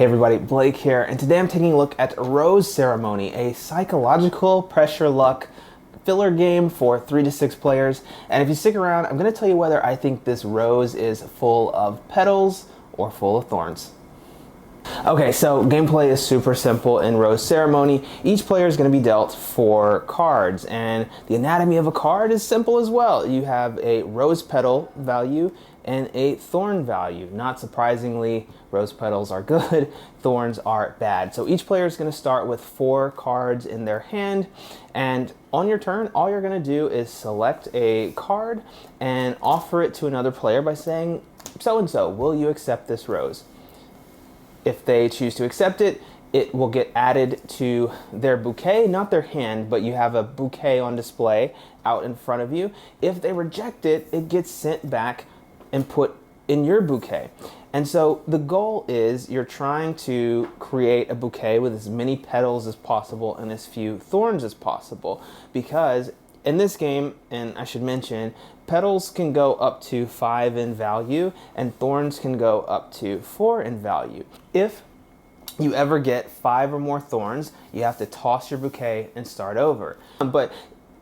Hey everybody, Blake here, and today I'm taking a look at Rose Ceremony, a psychological pressure luck filler game for 3 to 6 players. And if you stick around, I'm going to tell you whether I think this rose is full of petals or full of thorns. Okay, so gameplay is super simple in Rose Ceremony. Each player is going to be dealt 4 cards, and the anatomy of a card is simple as well. You have a rose petal value and a thorn value. Not surprisingly, rose petals are good, thorns are bad. So each player is going to start with 4 cards in their hand, and on your turn, all you're going to do is select a card and offer it to another player by saying, so-and-so, will you accept this rose? If they choose to accept it, it will get added to their bouquet, not their hand, but you have a bouquet on display out in front of you. If they reject it, it gets sent back and put in your bouquet. And so the goal is you're trying to create a bouquet with as many petals as possible and as few thorns as possible, because in this game, and I should mention, petals can go up to 5 in value and thorns can go up to 4 in value. If you ever get 5 or more thorns, you have to toss your bouquet and start over. But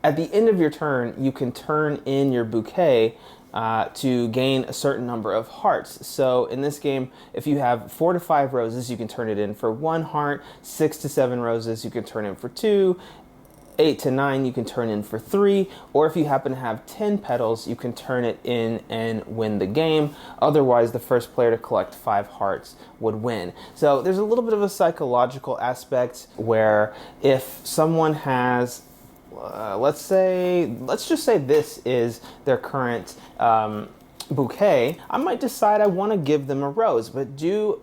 at the end of your turn, you can turn in your bouquet to gain a certain number of hearts. So in this game, if you have 4 to 5 roses, you can turn it in for 1 heart. 6 to 7 roses, you can turn in for 2. 8 to 9, you can turn in for 3, or if you happen to have 10 petals, you can turn it in and win the game. Otherwise, the first player to collect 5 hearts would win. So there's a little bit of a psychological aspect where if someone has, let's just say this is their current bouquet, I might decide I want to give them a rose, but do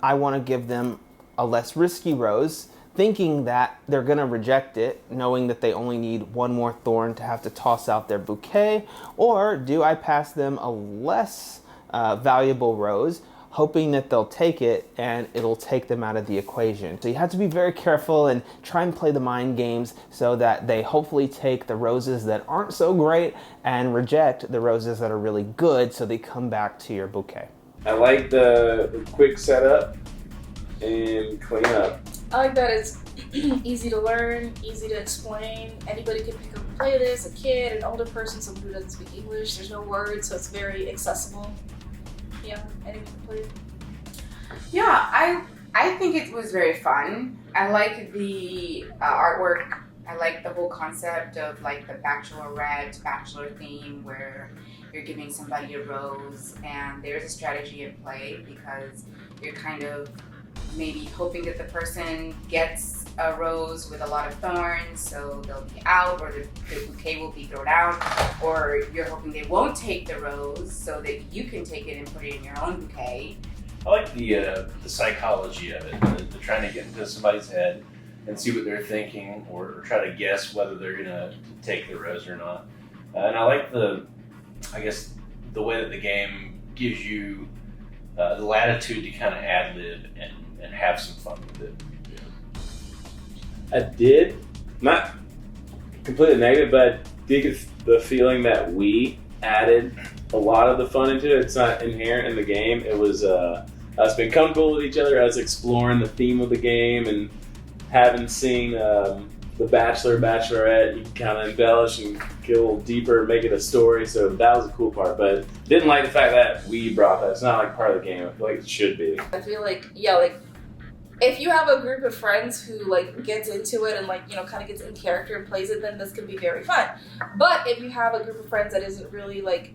I want to give them a less risky rose, thinking that they're going to reject it, knowing that they only need 1 more thorn to have to toss out their bouquet? Or do I pass them a less valuable rose, hoping that they'll take it and it'll take them out of the equation? So you have to be very careful and try and play the mind games so that they hopefully take the roses that aren't so great and reject the roses that are really good, so they come back to your bouquet. I like the quick setup and clean up. I like that it's easy to learn, easy to explain. Anybody can pick up and play this, a kid, an older person, someone who doesn't speak English. There's no words, so it's very accessible. Yeah, anyone can play it. Yeah, I think it was very fun. I like the artwork. I like the whole concept of like the bachelorette, bachelor theme where you're giving somebody a rose and there's a strategy in play because you're kind of maybe hoping that the person gets a rose with a lot of thorns, so they'll be out, or the bouquet will be thrown out, or you're hoping they won't take the rose so that you can take it and put it in your own bouquet. I like the psychology of it, the trying to get into somebody's head and see what they're thinking, or try to guess whether they're gonna take the rose or not. And I like the way that the game gives you the latitude to kind of ad-lib and have some fun with it. I did, not completely negative, but I did get the feeling that we added a lot of the fun into it. It's not inherent in the game. It was us being comfortable with each other, us exploring the theme of the game, and having seen the Bachelor, Bachelorette, you can kind of embellish and get a little deeper, make it a story. So that was a cool part, but didn't like the fact that we brought that. It's not like part of the game. I feel like it should be. I feel like, yeah, like if you have a group of friends who like gets into it and like, you know, kind of gets in character and plays it, then this can be very fun. But if you have a group of friends that isn't really like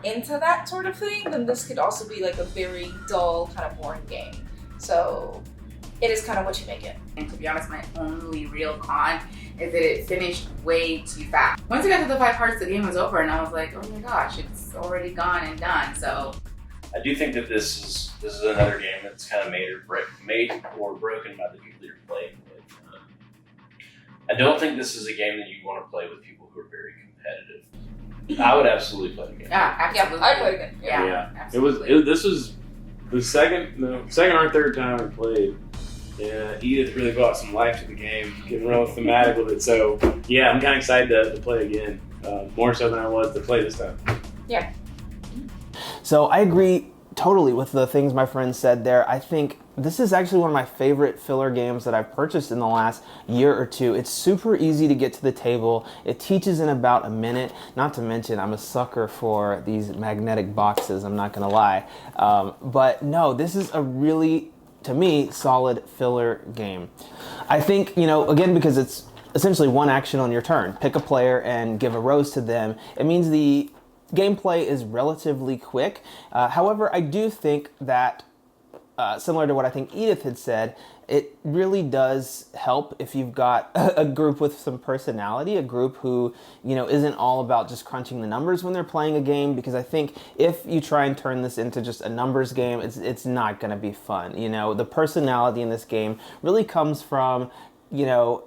into that sort of thing, then this could also be like a very dull, kind of boring game. So it is kind of what you make it. And to be honest, my only real con is that it finished way too fast. Once I got to the 5 hearts, the game was over, and I was like, oh my gosh, it's already gone and done. So I do think that this is another game that's kind of made or broken by the people you're playing with. I don't think this is a game that you want to play with people who are very competitive. I would absolutely play the game. yeah, absolutely. Yeah, I'd play again. Yeah, absolutely. This was the second or third time I played. Yeah, Edith really brought some life to the game, getting real thematic with it. So yeah, I'm kind of excited to play again, more so than I was to play this time. Yeah. So I agree totally with the things my friend said there. I think This is actually one of my favorite filler games that I've purchased in the last year or two. It's super easy to get to the table. It teaches in about a minute. Not to mention, I'm a sucker for these magnetic boxes, I'm not gonna lie. But no, this is a really, to me, solid filler game. I think, again, because it's essentially one action on your turn. Pick a player and give a rose to them. It means the gameplay is relatively quick. However, I do think that similar to what I think Edith had said, it really does help if you've got a group with some personality, a group who, isn't all about just crunching the numbers when they're playing a game, because I think if you try and turn this into just a numbers game, it's not going to be fun. The personality in this game really comes from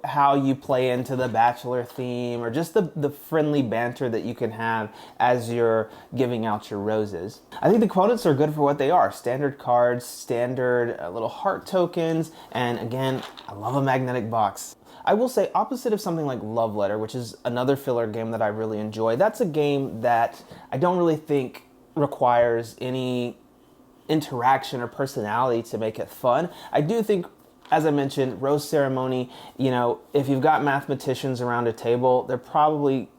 how you play into the Bachelor theme, or just the friendly banter that you can have as you're giving out your roses. I think the quotas are good for what they are. Standard cards, standard little heart tokens, and again, I love a magnetic box. I will say, opposite of something like Love Letter, which is another filler game that I really enjoy, that's a game that I don't really think requires any interaction or personality to make it fun. I do think, as I mentioned, Rose Ceremony, if you've got mathematicians around a table, they're probably,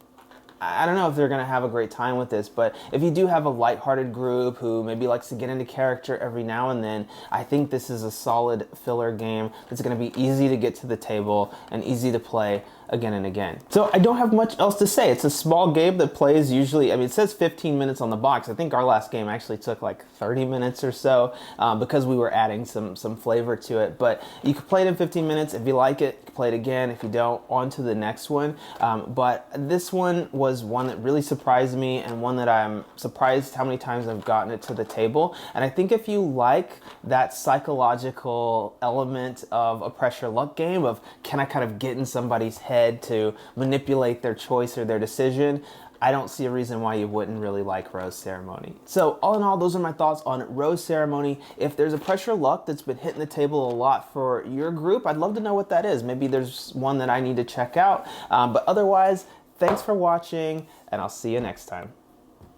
I don't know if they're going to have a great time with this, but if you do have a lighthearted group who maybe likes to get into character every now and then, I think this is a solid filler game that's going to be easy to get to the table and easy to play again and again. So I don't have much else to say. It's a small game that plays usually, it says 15 minutes on the box. I think our last game actually took like 30 minutes or so because we were adding some flavor to it. But you can play it in 15 minutes. If you like it, you can play it again. If you don't, on to the next one. But this one was one that really surprised me, and one that I'm surprised how many times I've gotten it to the table. And I think if you like that psychological element of a pressure luck game, of can I kind of get in somebody's head to manipulate their choice or their decision, I don't see a reason why you wouldn't really like Rose Ceremony. So all in all, those are my thoughts on Rose Ceremony. If there's a pressure luck that's been hitting the table a lot for your group, I'd love to know what that is. Maybe there's one that I need to check out. But otherwise, thanks for watching, and I'll see you next time.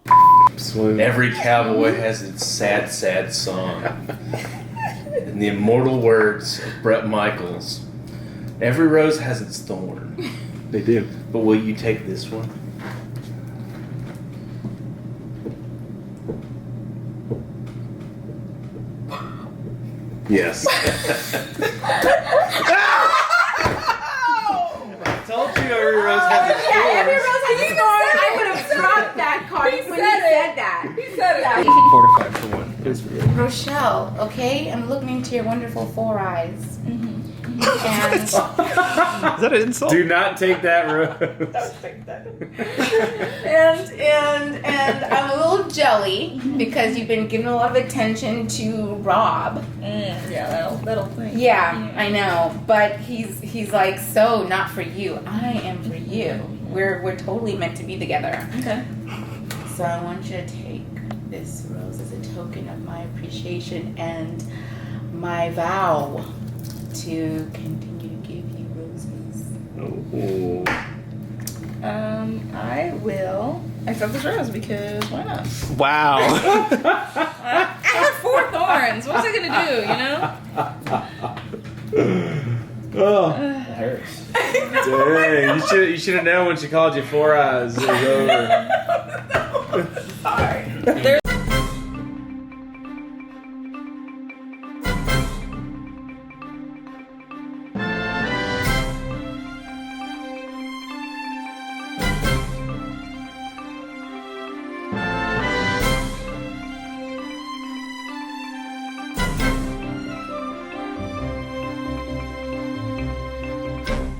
Every cowboy has its sad, sad song. In the immortal words of Bret Michaels, every rose has its thorn. They do. But will you take this one? Yes. I told you every rose has its thorn. Yeah, every rose has its thorn. I would have dropped that card when he said that. He said it. 45 for one. It was real. Rochelle, okay? I'm looking into your wonderful four eyes. And Is that an insult? Do not take that rose. Don't take that. and I'm a little jelly because you've been giving a lot of attention to Rob. Yeah, that'll thing. Yeah, I know. But he's like, so not for you. I am for you. We're totally meant to be together. Okay. So I want you to take this rose as a token of my appreciation and my vow to continue to give you roses. Oh. I will accept this rose because why not? Wow. I have 4 thorns. What's it gonna do, Oh. It hurts. Dang. You should have known when she called you Four Eyes. It was over. Sorry. There's